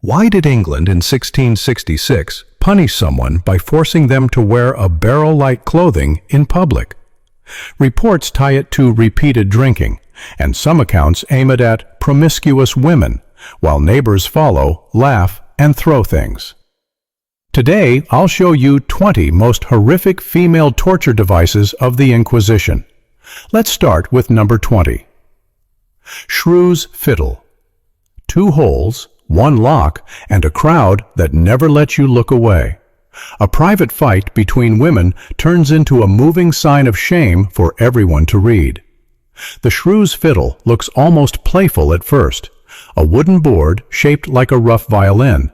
Why did England in 1666 punish someone by forcing them to wear a barrel-like clothing in public? Reports tie it to repeated drinking, and some accounts aim it at promiscuous women, while neighbors follow, laugh, and throw things. Today, I'll show you 20 most horrific female torture devices of the Inquisition. Let's start with number 20. Shrew's fiddle. 2 holes, 1 lock, and a crowd that never lets you look away. A private fight between women turns into a moving sign of shame for everyone to read. The shrew's fiddle looks almost playful at first, a wooden board shaped like a rough violin.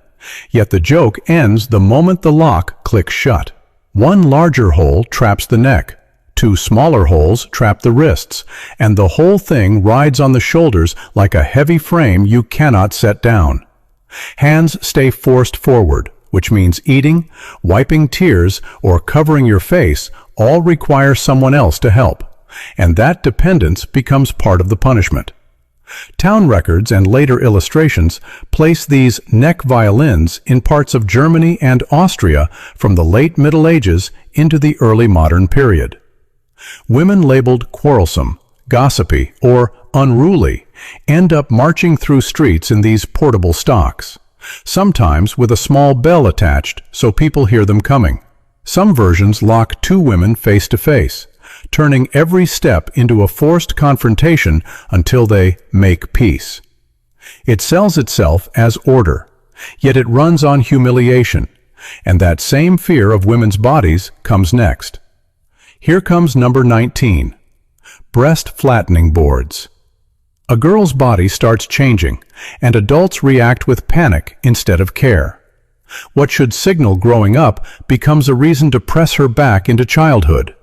Yet the joke ends the moment the lock clicks shut. 1 larger hole traps the neck, 2 smaller holes trap the wrists, and the whole thing rides on the shoulders like a heavy frame you cannot set down. Hands stay forced forward, which means eating, wiping tears, or covering your face all require someone else to help, and that dependence becomes part of the punishment. Town records and later illustrations place these neck violins in parts of Germany and Austria from the late Middle Ages into the early modern period. Women labeled quarrelsome, gossipy, or unruly end up marching through streets in these portable stocks, sometimes with a small bell attached so people hear them coming. Some versions lock 2 women face to face, turning every step into a forced confrontation until they make peace. It sells itself as order, yet it runs on humiliation, and that same fear of women's bodies comes next. Here comes number 19. Breast flattening boards. A girl's body starts changing, and adults react with panic instead of care. What should signal growing up becomes a reason to press her back into childhood.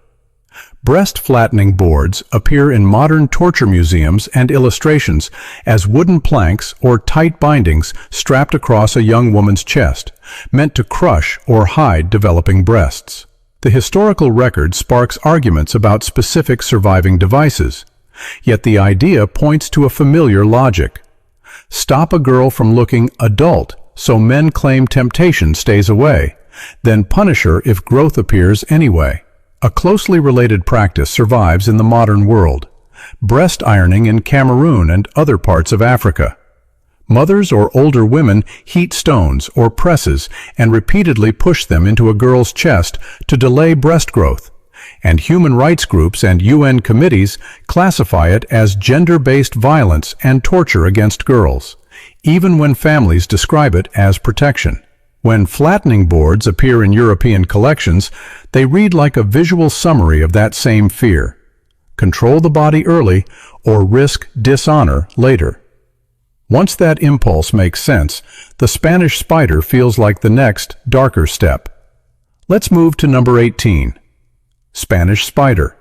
Breast flattening boards appear in modern torture museums and illustrations as wooden planks or tight bindings strapped across a young woman's chest, meant to crush or hide developing breasts. The historical record sparks arguments about specific surviving devices, yet the idea points to a familiar logic. Stop a girl from looking adult so men claim temptation stays away, then punish her if growth appears anyway. A closely related practice survives in the modern world: breast ironing in Cameroon and other parts of Africa. Mothers or older women heat stones or presses and repeatedly push them into a girl's chest to delay breast growth, and human rights groups and UN committees classify it as gender-based violence and torture against girls, even when families describe it as protection. When flattening boards appear in European collections, they read like a visual summary of that same fear. Control the body early or risk dishonor later. Once that impulse makes sense, the Spanish spider feels like the next, darker step. Let's move to number 18. Spanish spider.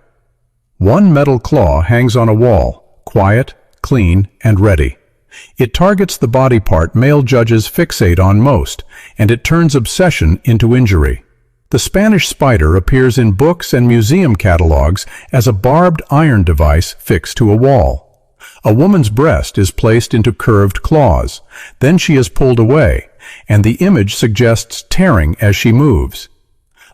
1 metal claw hangs on a wall, quiet, clean, and ready. It targets the body part male judges fixate on most, and it turns obsession into injury. The Spanish spider appears in books and museum catalogs as a barbed iron device fixed to a wall. A woman's breast is placed into curved claws, then she is pulled away, and the image suggests tearing as she moves.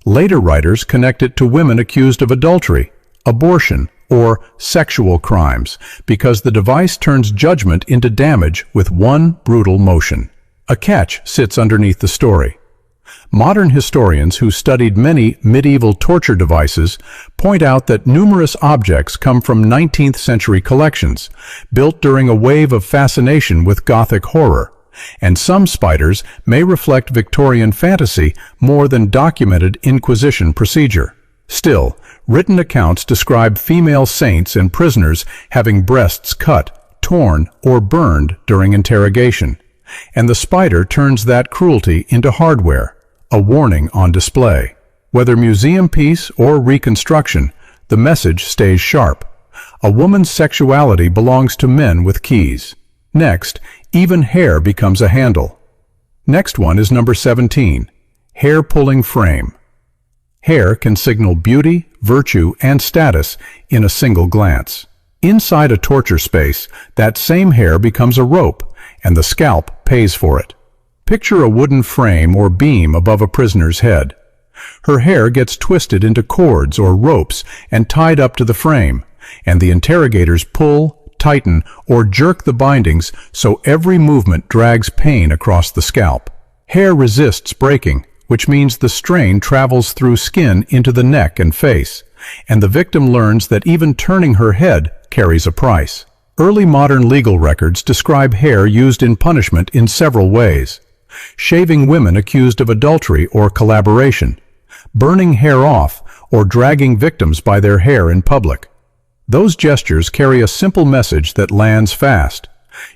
Later writers connect it to women accused of adultery, abortion, or sexual crimes, because the device turns judgment into damage with one brutal motion. A catch sits underneath the story. Modern historians who studied many medieval torture devices point out that numerous objects come from 19th century collections, built during a wave of fascination with Gothic horror, and some spiders may reflect Victorian fantasy more than documented Inquisition procedure. Still, written accounts describe female saints and prisoners having breasts cut, torn, or burned during interrogation, and the spider turns that cruelty into hardware, a warning on display. Whether museum piece or reconstruction, the message stays sharp. A woman's sexuality belongs to men with keys. Next, even hair becomes a handle. Next one is number 17, hair-pulling frame. Hair can signal beauty, virtue, and status in a single glance. Inside a torture space, that same hair becomes a rope, and the scalp pays for it. Picture a wooden frame or beam above a prisoner's head. Her hair gets twisted into cords or ropes and tied up to the frame, and the interrogators pull, tighten, or jerk the bindings so every movement drags pain across the scalp. Hair resists breaking, which means the strain travels through skin into the neck and face, and the victim learns that even turning her head carries a price. Early modern legal records describe hair used in punishment in several ways. Shaving women accused of adultery or collaboration, burning hair off, or dragging victims by their hair in public. Those gestures carry a simple message that lands fast.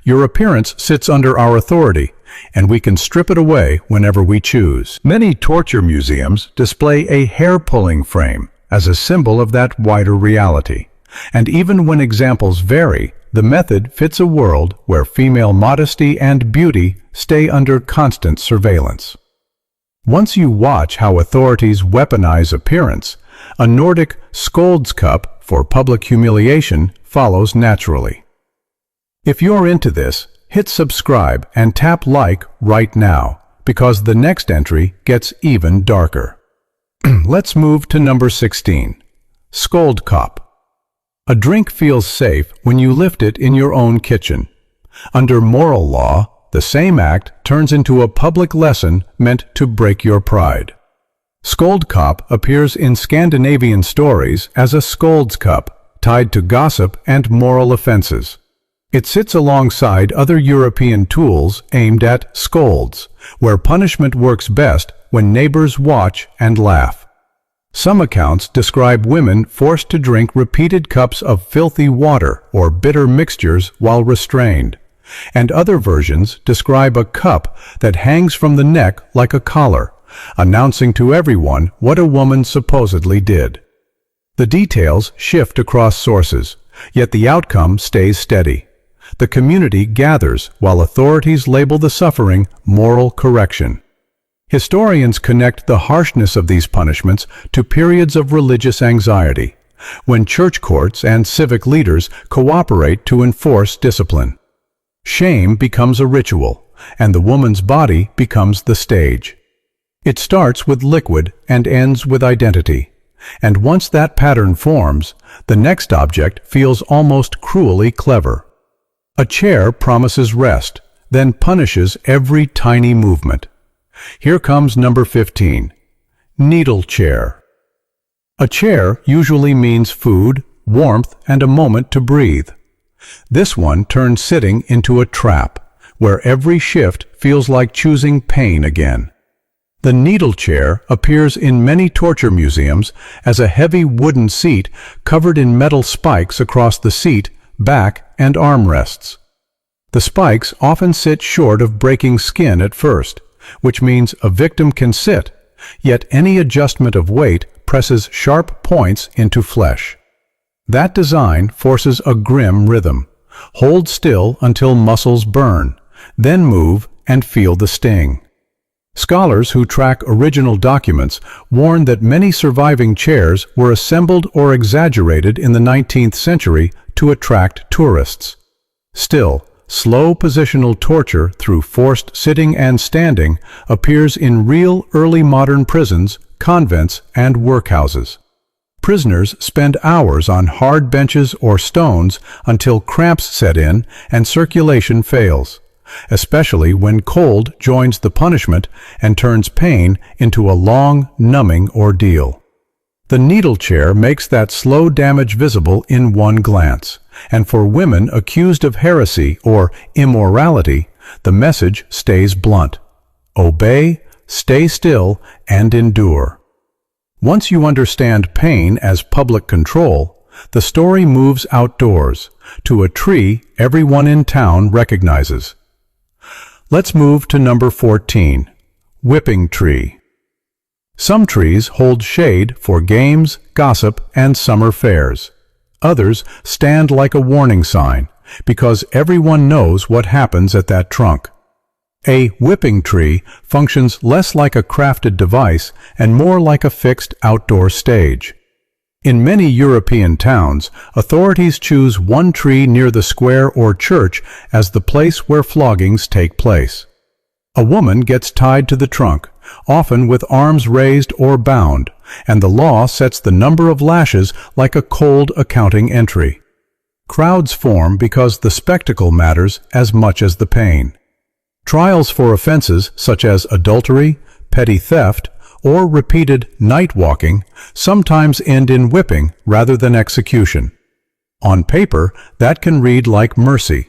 Your appearance sits under our authority, and we can strip it away whenever we choose. Many torture museums display a hair-pulling frame as a symbol of that wider reality. And even when examples vary, the method fits a world where female modesty and beauty stay under constant surveillance. Once you watch how authorities weaponize appearance, a Nordic scold's cup for public humiliation follows naturally. If you're into this, hit subscribe and tap like right now, because the next entry gets even darker. Let's move to number 16. Scold cup. A drink feels safe when you lift it in your own kitchen. Under moral law, the same act turns into a public lesson meant to break your pride. Scold cup appears in Scandinavian stories as a scold's cup, tied to gossip and moral offenses. It sits alongside other European tools aimed at scolds, where punishment works best when neighbors watch and laugh. Some accounts describe women forced to drink repeated cups of filthy water or bitter mixtures while restrained, and other versions describe a cup that hangs from the neck like a collar, announcing to everyone what a woman supposedly did. The details shift across sources, yet the outcome stays steady. The community gathers while authorities label the suffering moral correction. Historians connect the harshness of these punishments to periods of religious anxiety, when church courts and civic leaders cooperate to enforce discipline. Shame becomes a ritual, and the woman's body becomes the stage. It starts with liquid and ends with identity, and once that pattern forms, the next object feels almost cruelly clever. A chair promises rest, then punishes every tiny movement. Here comes number 15. Needle chair. A chair usually means food, warmth, and a moment to breathe. This one turns sitting into a trap, where every shift feels like choosing pain again. The needle chair appears in many torture museums as a heavy wooden seat covered in metal spikes across the seat, back, and armrests. The spikes often sit short of breaking skin at first, which means a victim can sit, yet any adjustment of weight presses sharp points into flesh. That design forces a grim rhythm. Hold still until muscles burn, then move and feel the sting. Scholars who track original documents warn that many surviving chairs were assembled or exaggerated in the 19th century to attract tourists. Still, slow positional torture through forced sitting and standing appears in real early modern prisons, convents, and workhouses. Prisoners spend hours on hard benches or stones until cramps set in and circulation fails, especially when cold joins the punishment and turns pain into a long, numbing ordeal. The needle chair makes that slow damage visible in one glance, and for women accused of heresy or immorality, the message stays blunt. Obey, stay still, and endure. Once you understand pain as public control, the story moves outdoors, to a tree everyone in town recognizes. Let's move to number 14, whipping tree. Some trees hold shade for games, gossip, and summer fairs. Others stand like a warning sign, because everyone knows what happens at that trunk. A whipping tree functions less like a crafted device and more like a fixed outdoor stage. In many European towns, authorities choose one tree near the square or church as the place where floggings take place. A woman gets tied to the trunk, often with arms raised or bound, and the law sets the number of lashes like a cold accounting entry. Crowds form because the spectacle matters as much as the pain. Trials for offenses such as adultery, petty theft, or repeated night walking sometimes end in whipping rather than execution. On paper, that can read like mercy.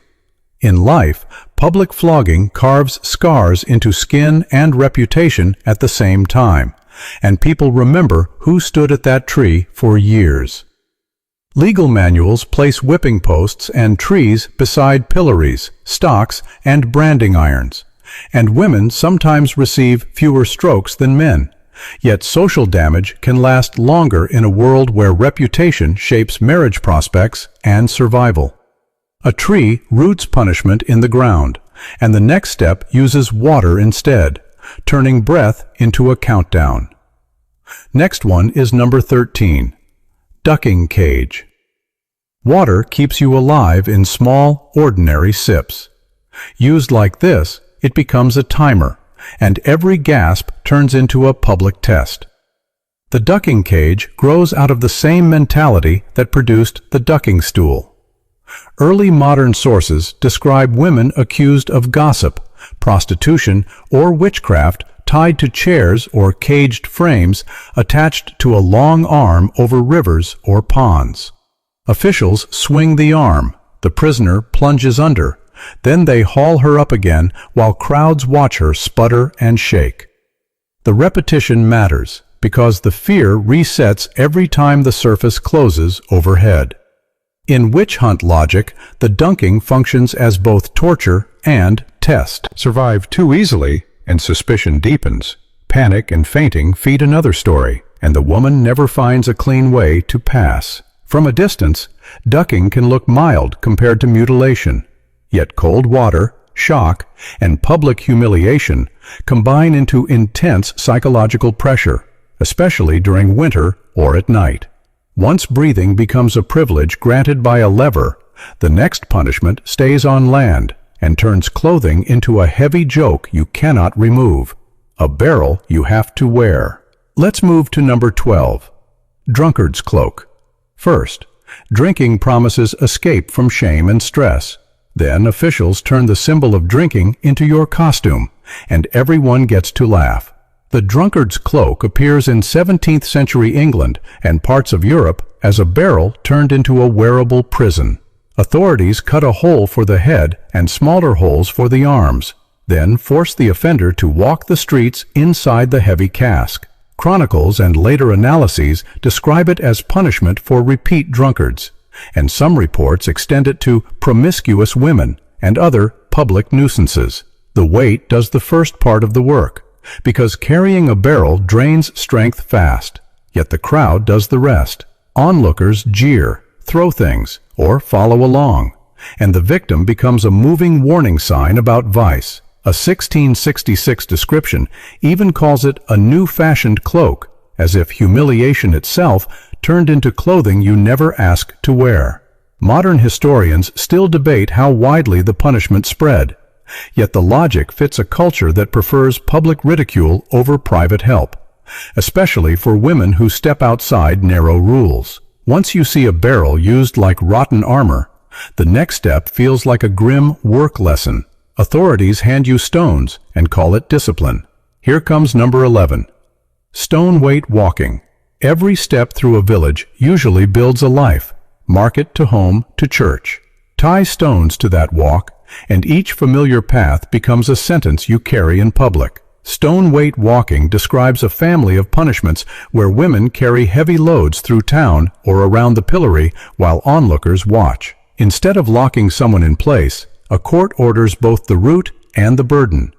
In life, public flogging carves scars into skin and reputation at the same time, and people remember who stood at that tree for years. Legal manuals place whipping posts and trees beside pillories, stocks, and branding irons, and women sometimes receive fewer strokes than men. Yet social damage can last longer in a world where reputation shapes marriage prospects and survival. A tree roots punishment in the ground, and the next step uses water instead, turning breath into a countdown. Next one is number 13, ducking cage. Water keeps you alive in small, ordinary sips. Used like this, it becomes a timer, and every gasp turns into a public test. The ducking cage grows out of the same mentality that produced the ducking stool. Early modern sources describe women accused of gossip, prostitution, or witchcraft tied to chairs or caged frames attached to a long arm over rivers or ponds. Officials swing the arm, the prisoner plunges under, then they haul her up again while crowds watch her sputter and shake. The repetition matters because the fear resets every time the surface closes overhead. In witch hunt logic, the dunking functions as both torture and test. Survive too easily, and suspicion deepens. Panic and fainting feed another story, and the woman never finds a clean way to pass. From a distance, ducking can look mild compared to mutilation. Yet cold water, shock, and public humiliation combine into intense psychological pressure, especially during winter or at night. Once breathing becomes a privilege granted by a lever, the next punishment stays on land and turns clothing into a heavy joke you cannot remove, a barrel you have to wear. Let's move to number 12, drunkard's cloak. First, drinking promises escape from shame and stress. Then officials turn the symbol of drinking into your costume, and everyone gets to laugh. The drunkard's cloak appears in 17th century England and parts of Europe as a barrel turned into a wearable prison. Authorities cut a hole for the head and smaller holes for the arms, then force the offender to walk the streets inside the heavy cask. Chronicles and later analyses describe it as punishment for repeat drunkards, and some reports extend it to promiscuous women and other public nuisances. The weight does the first part of the work, because carrying a barrel drains strength fast, yet the crowd does the rest. Onlookers jeer, throw things, or follow along, and the victim becomes a moving warning sign about vice. A 1666 description even calls it a new-fashioned cloak, as if humiliation itself turned into clothing you never asked to wear. Modern historians still debate how widely the punishment spread, yet the logic fits a culture that prefers public ridicule over private help, especially for women who step outside narrow rules. Once you see a barrel used like rotten armor, the next step feels like a grim work lesson. Authorities hand you stones and call it discipline. Here comes number 11. Stone weight walking. Every step through a village usually builds a life, market to home to church. Tie stones to that walk, and each familiar path becomes a sentence you carry in public. Stone weight walking describes a family of punishments where women carry heavy loads through town or around the pillory while onlookers watch. Instead of locking someone in place, a court orders both the route and the burden.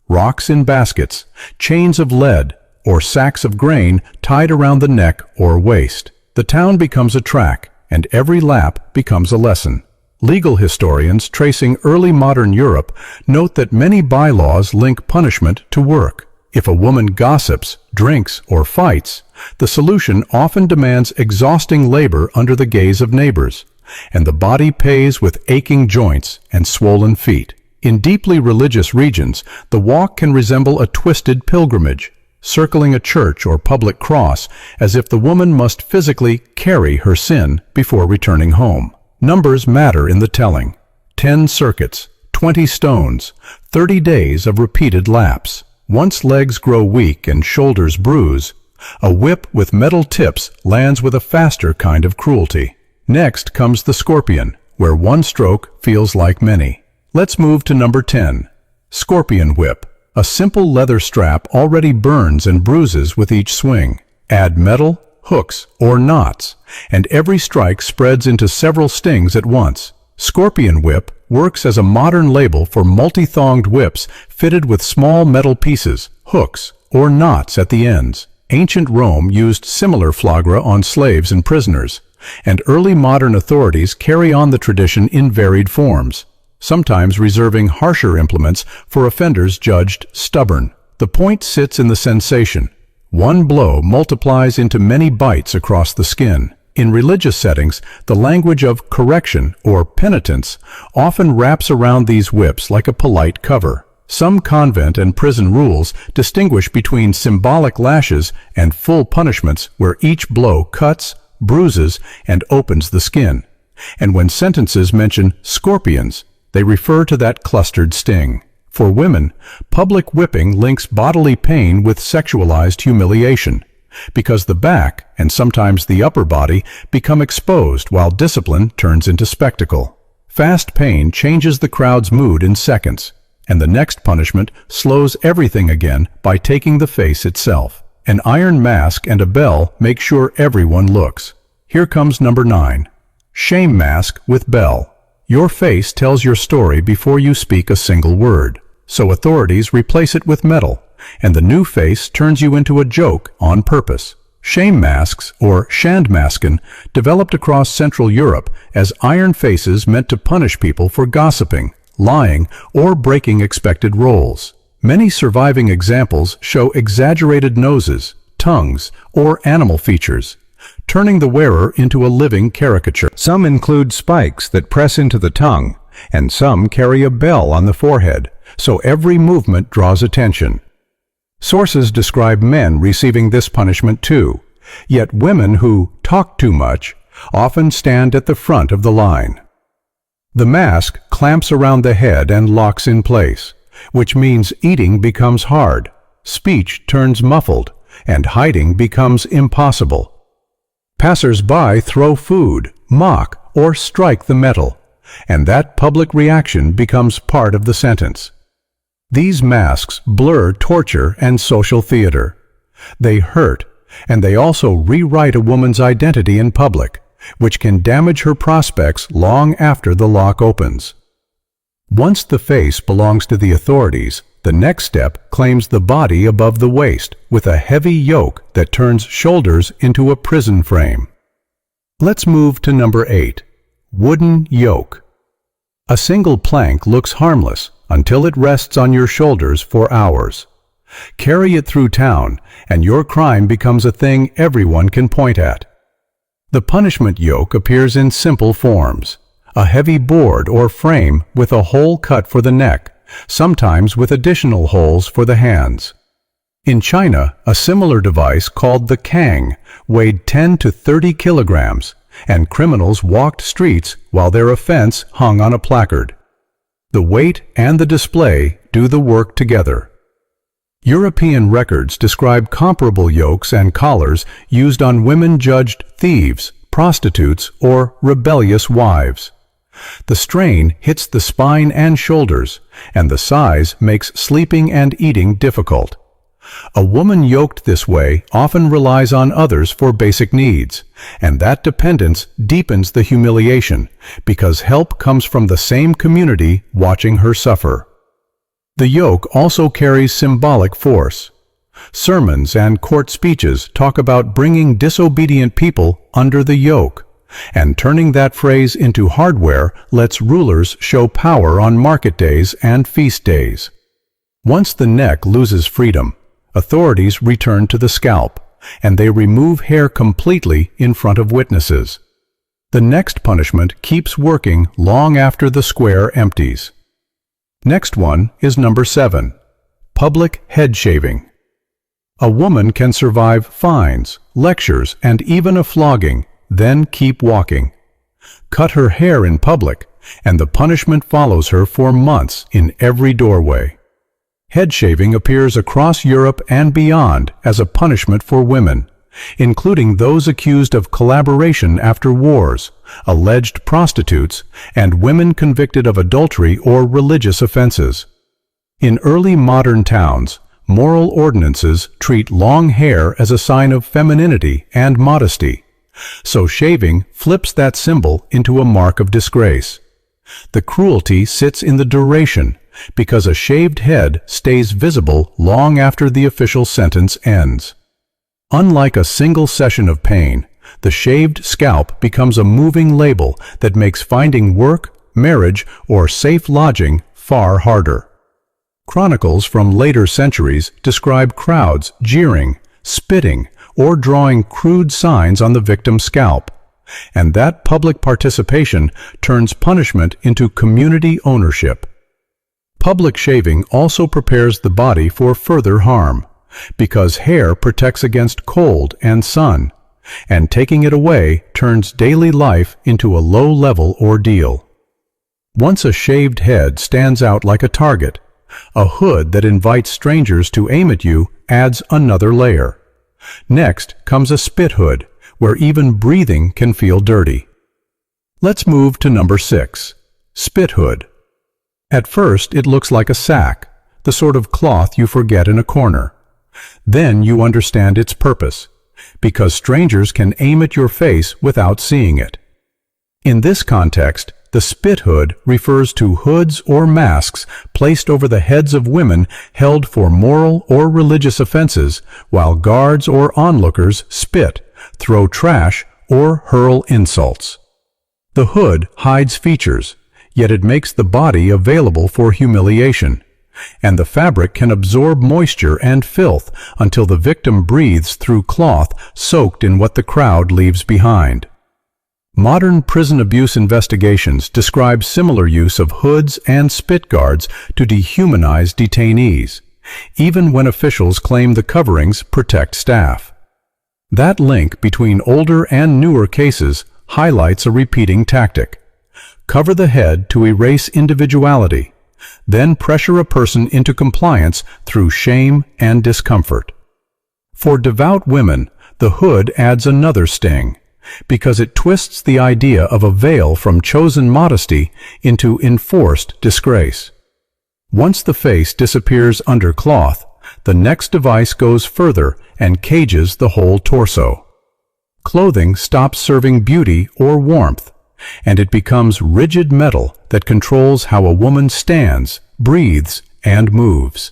Rocks in baskets, chains of lead, or sacks of grain tied around the neck or waist. The town becomes a track, and every lap becomes a lesson. Legal historians tracing early modern Europe note that many bylaws link punishment to work. If a woman gossips, drinks, or fights, the solution often demands exhausting labor under the gaze of neighbors, and the body pays with aching joints and swollen feet. In deeply religious regions, the walk can resemble a twisted pilgrimage, circling a church or public cross as if the woman must physically carry her sin before returning home. Numbers matter in the telling. 10 circuits, 20 stones, 30 days of repeated laps. Once legs grow weak and shoulders bruise, a whip with metal tips lands with a faster kind of cruelty. Next comes the scorpion, where one stroke feels like many. Let's move to number 10. Scorpion whip. A simple leather strap already burns and bruises with each swing. Add metal, hooks, or knots, and every strike spreads into several stings at once. Scorpion whip works as a modern label for multi-thonged whips fitted with small metal pieces, hooks, or knots at the ends. Ancient Rome used similar flagra on slaves and prisoners, and early modern authorities carry on the tradition in varied forms, sometimes reserving harsher implements for offenders judged stubborn. The point sits in the sensation. One blow multiplies into many bites across the skin. In religious settings, the language of correction or penitence often wraps around these whips like a polite cover. Some convent and prison rules distinguish between symbolic lashes and full punishments where each blow cuts, bruises, and opens the skin. And when sentences mention scorpions, they refer to that clustered sting. For women, public whipping links bodily pain with sexualized humiliation, because the back, and sometimes the upper body, become exposed while discipline turns into spectacle. Fast pain changes the crowd's mood in seconds, and the next punishment slows everything again by taking the face itself. An iron mask and a bell make sure everyone looks. Here comes number 9. Shame mask with bell. Your face tells your story before you speak a single word, so authorities replace it with metal, and the new face turns you into a joke on purpose. Shame masks, or shandmasken, developed across Central Europe as iron faces meant to punish people for gossiping, lying, or breaking expected roles. Many surviving examples show exaggerated noses, tongues, or animal features, turning the wearer into a living caricature. Some include spikes that press into the tongue, and some carry a bell on the forehead, so every movement draws attention. Sources describe men receiving this punishment too, yet women who talk too much often stand at the front of the line. The mask clamps around the head and locks in place, which means eating becomes hard, speech turns muffled, and hiding becomes impossible. Passers-by throw food, mock, or strike the metal, and that public reaction becomes part of the sentence. These masks blur torture and social theater. They hurt, and they also rewrite a woman's identity in public, which can damage her prospects long after the lock opens. Once the face belongs to the authorities, the next step claims the body above the waist with a heavy yoke that turns shoulders into a prison frame. Let's move to number 8. Wooden yoke. A single plank looks harmless until it rests on your shoulders for hours. Carry it through town, and your crime becomes a thing everyone can point at. The punishment yoke appears in simple forms: a heavy board or frame with a hole cut for the neck, sometimes with additional holes for the hands. In China, a similar device called the kang weighed 10 to 30 kilograms, and criminals walked streets while their offense hung on a placard. The weight and the display do the work together. European records describe comparable yokes and collars used on women judged thieves, prostitutes, or rebellious wives. The strain hits the spine and shoulders, and the size makes sleeping and eating difficult. A woman yoked this way often relies on others for basic needs, and that dependence deepens the humiliation because help comes from the same community watching her suffer. The yoke also carries symbolic force. Sermons and court speeches talk about bringing disobedient people under the yoke, and turning that phrase into hardware lets rulers show power on market days and feast days. Once the neck loses freedom, authorities return to the scalp, and they remove hair completely in front of witnesses. The next punishment keeps working long after the square empties. Next one is number 7. Public head shaving. A woman can survive fines, lectures, and even a flogging, then keep walking. Cut her hair in public, and the punishment follows her for months in every doorway. Head shaving appears across Europe and beyond as a punishment for women, including those accused of collaboration after wars, alleged prostitutes, and women convicted of adultery or religious offenses. In early modern towns, moral ordinances treat long hair as a sign of femininity and modesty, so shaving flips that symbol into a mark of disgrace. The cruelty sits in the duration, because a shaved head stays visible long after the official sentence ends. Unlike a single session of pain, the shaved scalp becomes a moving label that makes finding work, marriage, or safe lodging far harder. Chronicles from later centuries describe crowds jeering, spitting, or drawing crude signs on the victim's scalp, and that public participation turns punishment into community ownership. Public shaving also prepares the body for further harm, because hair protects against cold and sun, and taking it away turns daily life into a low-level ordeal. Once a shaved head stands out like a target, a hood that invites strangers to aim at you adds another layer. Next comes a spit hood, where even breathing can feel dirty. Let's move to number 6, spit hood. At first it looks like a sack, the sort of cloth you forget in a corner. Then you understand its purpose, because strangers can aim at your face without seeing it. In this context, the spit hood refers to hoods or masks placed over the heads of women held for moral or religious offenses, while guards or onlookers spit, throw trash, or hurl insults. The hood hides features, yet it makes the body available for humiliation, and the fabric can absorb moisture and filth until the victim breathes through cloth soaked in what the crowd leaves behind. Modern prison abuse investigations describe similar use of hoods and spit guards to dehumanize detainees, even when officials claim the coverings protect staff. That link between older and newer cases highlights a repeating tactic. Cover the head to erase individuality, then pressure a person into compliance through shame and discomfort. For devout women, the hood adds another sting, because it twists the idea of a veil from chosen modesty into enforced disgrace. Once the face disappears under cloth, the next device goes further and cages the whole torso. Clothing stops serving beauty or warmth, and it becomes rigid metal that controls how a woman stands, breathes, and moves.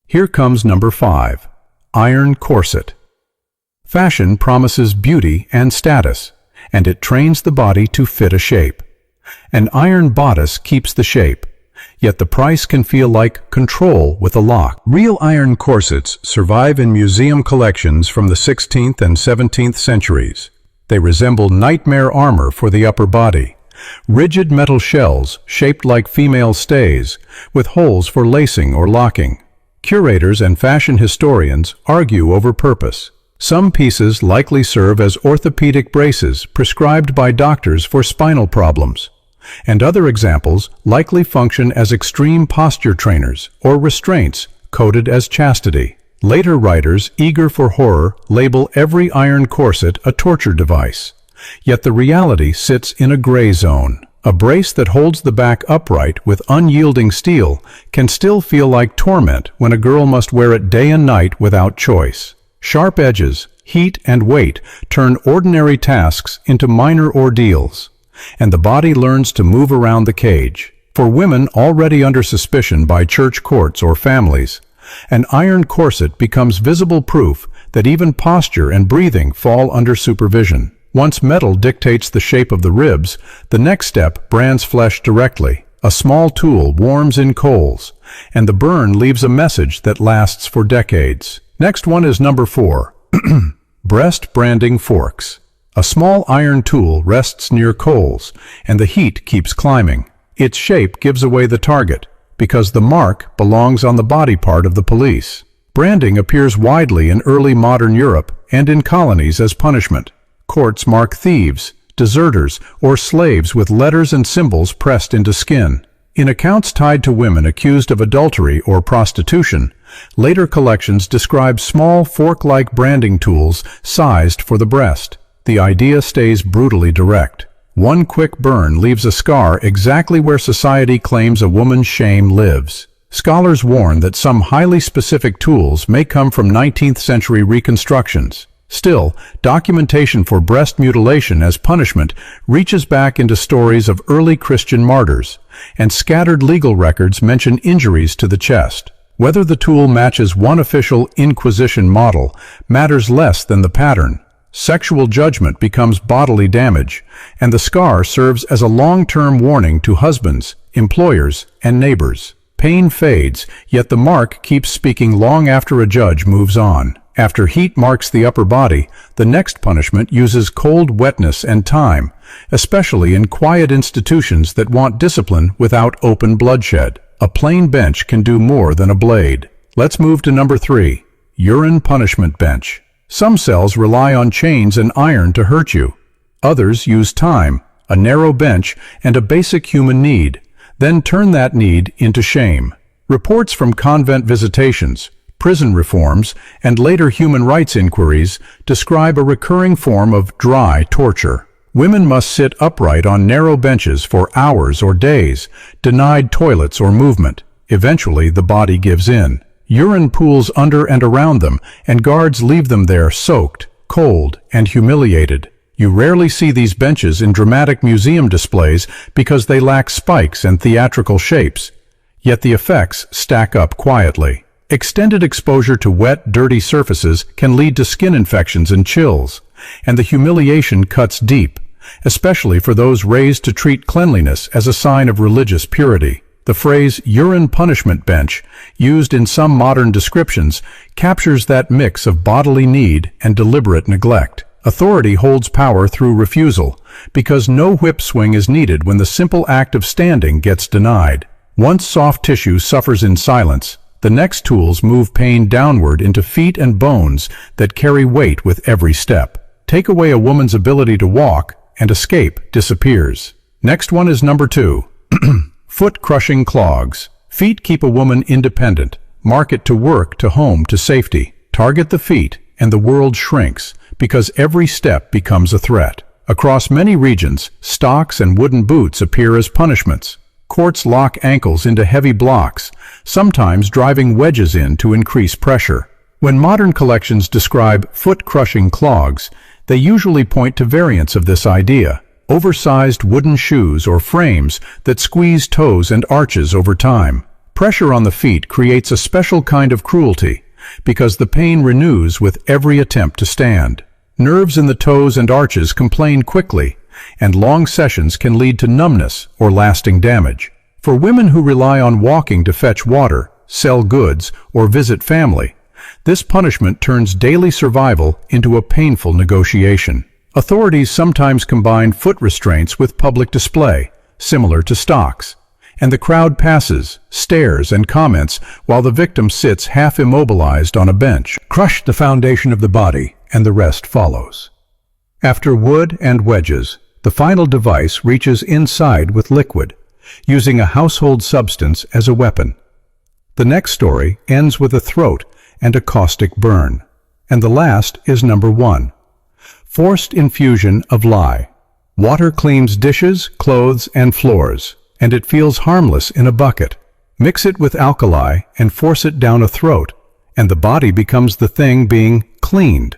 Here comes number 5, iron corset. Fashion promises beauty and status, and it trains the body to fit a shape. An iron bodice keeps the shape, yet the price can feel like control with a lock. Real iron corsets survive in museum collections from the 16th and 17th centuries. They resemble nightmare armor for the upper body, rigid metal shells shaped like female stays, with holes for lacing or locking. Curators and fashion historians argue over purpose. Some pieces likely serve as orthopedic braces prescribed by doctors for spinal problems, and other examples likely function as extreme posture trainers or restraints coded as chastity. Later writers, eager for horror, label every iron corset a torture device, yet the reality sits in a gray zone. A brace that holds the back upright with unyielding steel can still feel like torment when a girl must wear it day and night without choice. Sharp edges, heat, and weight turn ordinary tasks into minor ordeals, and the body learns to move around the cage. For women already under suspicion by church courts or families, an iron corset becomes visible proof that even posture and breathing fall under supervision. Once metal dictates the shape of the ribs, the next step brands flesh directly. A small tool warms in coals, and the burn leaves a message that lasts for decades. Next one is number 4, breast branding forks. A small iron tool rests near coals, and the heat keeps climbing. Its shape gives away the target, because the mark belongs on the body part of the police. Branding appears widely in early modern Europe and in colonies as punishment. Courts mark thieves, deserters, or slaves with letters and symbols pressed into skin. In accounts tied to women accused of adultery or prostitution, later collections describe small fork-like branding tools sized for the breast. The idea stays brutally direct. One quick burn leaves a scar exactly where society claims a woman's shame lives. Scholars warn that some highly specific tools may come from 19th century reconstructions. Still, documentation for breast mutilation as punishment reaches back into stories of early Christian martyrs, and scattered legal records mention injuries to the chest. Whether the tool matches one official Inquisition model matters less than the pattern. Sexual judgment becomes bodily damage, and the scar serves as a long-term warning to husbands, employers, and neighbors. Pain fades, yet the mark keeps speaking long after a judge moves on. After heat marks the upper body, the next punishment uses cold wetness and time, especially in quiet institutions that want discipline without open bloodshed. A plain bench can do more than a blade. Let's move to number 3, urine punishment bench. Some cells rely on chains and iron to hurt you. Others use time, a narrow bench, and a basic human need, then turn that need into shame. Reports from convent visitations, prison reforms, and later human rights inquiries describe a recurring form of dry torture. Women must sit upright on narrow benches for hours or days, denied toilets or movement. Eventually, the body gives in. Urine pools under and around them, and guards leave them there soaked, cold, and humiliated. You rarely see these benches in dramatic museum displays because they lack spikes and theatrical shapes. Yet the effects stack up quietly. Extended exposure to wet, dirty surfaces can lead to skin infections and chills, and the humiliation cuts deep, especially for those raised to treat cleanliness as a sign of religious purity. The phrase urine punishment bench, used in some modern descriptions, captures that mix of bodily need and deliberate neglect. Authority holds power through refusal, because no whip swing is needed when the simple act of standing gets denied. Once soft tissue suffers in silence, the next tools move pain downward into feet and bones that carry weight with every step. Take away a woman's ability to walk, and escape disappears. Next one is number 2. Foot-crushing clogs. Feet keep a woman independent. Mark it to work, to home, to safety. Target the feet, and the world shrinks, because every step becomes a threat. Across many regions, stocks and wooden boots appear as punishments. Courts lock ankles into heavy blocks, sometimes driving wedges in to increase pressure. When modern collections describe foot-crushing clogs, they usually point to variants of this idea. Oversized wooden shoes or frames that squeeze toes and arches over time. Pressure on the feet creates a special kind of cruelty, because the pain renews with every attempt to stand. Nerves in the toes and arches complain quickly, and long sessions can lead to numbness or lasting damage. For women who rely on walking to fetch water, sell goods, or visit family, this punishment turns daily survival into a painful negotiation. Authorities sometimes combine foot restraints with public display, similar to stocks, and the crowd passes, stares, and comments while the victim sits half immobilized on a bench. Crush the foundation of the body, and the rest follows. After wood and wedges, the final device reaches inside with liquid, using a household substance as a weapon. The next story ends with a throat and a caustic burn. And the last is number 1. Forced infusion of lye. Water cleans dishes, clothes, and floors, and it feels harmless in a bucket. Mix it with alkali and force it down a throat, and the body becomes the thing being cleaned.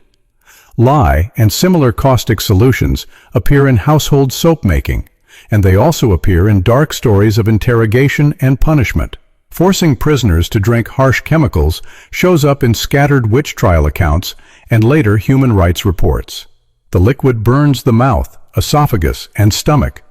Lye and similar caustic solutions appear in household soap making, and they also appear in dark stories of interrogation and punishment. Forcing prisoners to drink harsh chemicals shows up in scattered witch trial accounts and later human rights reports. The liquid burns the mouth, esophagus, and stomach,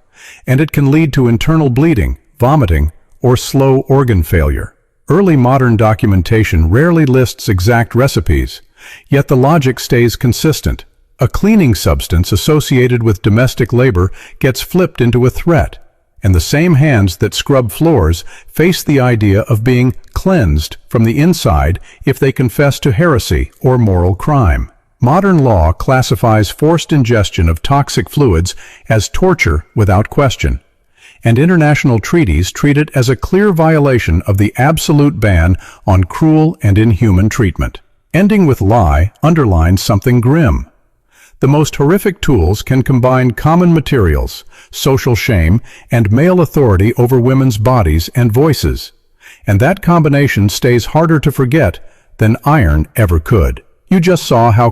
and it can lead to internal bleeding, vomiting, or slow organ failure. Early modern documentation rarely lists exact recipes, yet the logic stays consistent. A cleaning substance associated with domestic labor gets flipped into a threat, and the same hands that scrub floors face the idea of being cleansed from the inside if they confess to heresy or moral crime. Modern law classifies forced ingestion of toxic fluids as torture without question, and international treaties treat it as a clear violation of the absolute ban on cruel and inhuman treatment. Ending with lie underlines something grim. The most horrific tools can combine common materials, social shame, and male authority over women's bodies and voices. And that combination stays harder to forget than iron ever could. You just saw how